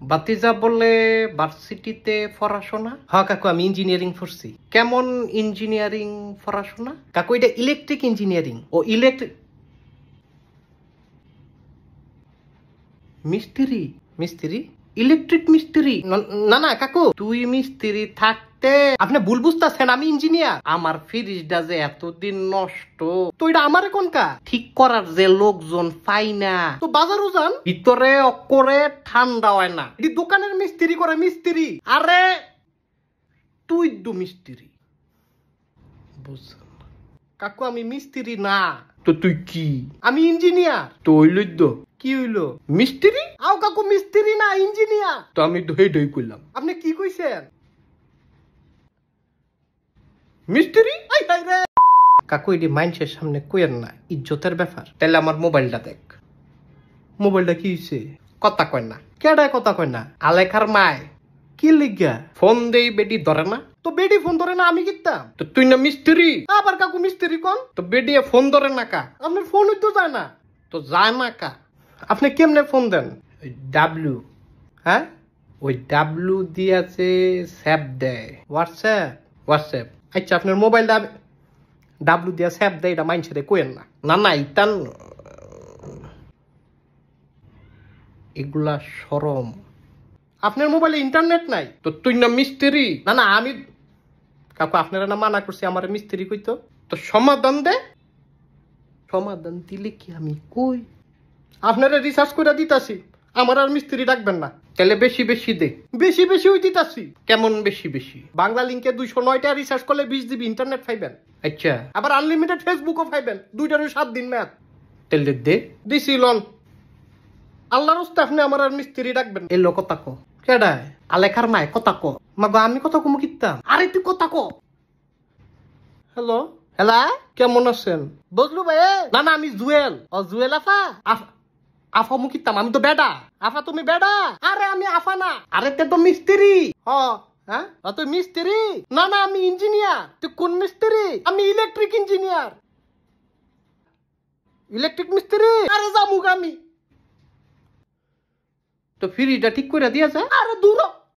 বাতিজা বলে ভার্সিটিতে পড়াশোনা? হ্যাঁ কাকু, আমি ইঞ্জিনিয়ারিং পড়ছি। কেমন ইঞ্জিনিয়ারিং পড়াশোনা কাকু? এটা ইলেকট্রিক ইঞ্জিনিয়ারিং। ও ইলেকট্রিক মিস্ত্রি? মিস্ত্রি ইলেকট্রিক মিস্ত্রি? না না কাকু, তুই মিস্ত্রি থাকতে আপনি ভুল বুঝতেছেন, আমি ইঞ্জিনিয়ার। আমার ফ্রিজটা যে এতদিন নষ্ট, তো এটা আমার কোনকা ঠিক করার যে লোকজন পাই না, তো বাজারও যান, ভিতরে অকরে ঠান্ডা হয় না। এটি দোকানের মিস্ত্রি করে মিস্ত্রি। আরে তুই দু মিস্ত্রি বুঝছেন কাকু, আমি মিস্ত্রি না। তো তুই কি? আমি ইঞ্জিনিয়ার। তো হইল কি হইলো? মিস্ত্রি? আও কাকু, মিস্ত্রি না ইঞ্জিনিয়ার। তো আমি তো হেডই কইলাম। আপনি কি কইছেন? মিস্ত্রি? আই হাই রে কাকু, এটি মাইন্ডসের সামনে কইেন না, ইজ্জতের ব্যাপার। তাহলে আমার মোবাইলটা দেখ। মোবাইলটা কি হইছে? কথা কয় না। কেডায় কথা কয় না? আলেখার মায় কি লিগা ফোন দেই, বেটি ধরে না। তো বেটি ফোন ধরে না, আমি কিতাম? তো তুই না মিস্ত্রি? আবার কাকু মিস্ত্রি কোন? তো বেটি ফোন ধরে না কা? আপনার ফোন তো যায় না। তো যায় না কা? আপনি কেমনে ফোন দেন? ওই ডাব্লিউ, হ্যাঁ ওই ডাব্লিউ দিয়েছে স্যাপ দেয়। হোয়াটসঅ্যাপ? হোয়াটসঅ্যাপ। আচ্ছা, আপনার মোবাইলটা ডাব্লিউ দিয়া স্যাপ দেয়, এটা মাইনছে রে কোয়েন না। না না, ইটান এগুলা শরম। আপনার মোবাইলে ইন্টারনেট নাই? তো তুই না মিস্ত্রি? না না, আমি কাকু আপনারা না মানা করছি আমার মিস্ত্রি কইতো। তো সমাধান দে। সমাধান দিলে কি আমি কই? আপনারা রিসার্চ করে দিতাছি, আমার আর মিস্ত্রি ডাকবেন না। তাহলে বেশি বেশি দে। বেশি বেশি ওই দিতাছি। কেমন বেশি বেশি? বাংলা লিঙ্কে 209টা রিসার্চ করলে 20 জিবি ইন্টারনেট পাইবেন। আচ্ছা, আবার আনলিমিটেড ফেসবুকও পাইবেন। দুইটারও 7 দিন ম্যাথ। তাহলে দে। দিছি লন। আল্লাহর রাস্তে আপনি আমার আর মিস্ত্রি ডাকবেন। এই লোক কথা কো। কেডায়? আলেখার মায় কথা কো। মাগো আমি কথা কমু কিতাম? আরে তুই কথা কো। হ্যালো হ্যালা, কেমন আছেন? বুঝলু ভাই? না না, আমি জুয়েল। ও জুয়েল আফা? আফা মুখিতাম, আমি তো বেডা। আফা তুমি বেডা? আরে আমি আফা না। আরে তে তো মিস্ত্রি। হ্যাঁ তুই মিস্ত্রি? না না, আমি ইঞ্জিনিয়ার। তুই কোন মিস্ত্রি? আমি ইলেকট্রিক ইঞ্জিনিয়ার। ইলেকট্রিক মিস্ত্রি? আরে জামুক আমি। তো ফ্রিটা ঠিক করে দিয়েছে। আরে দূর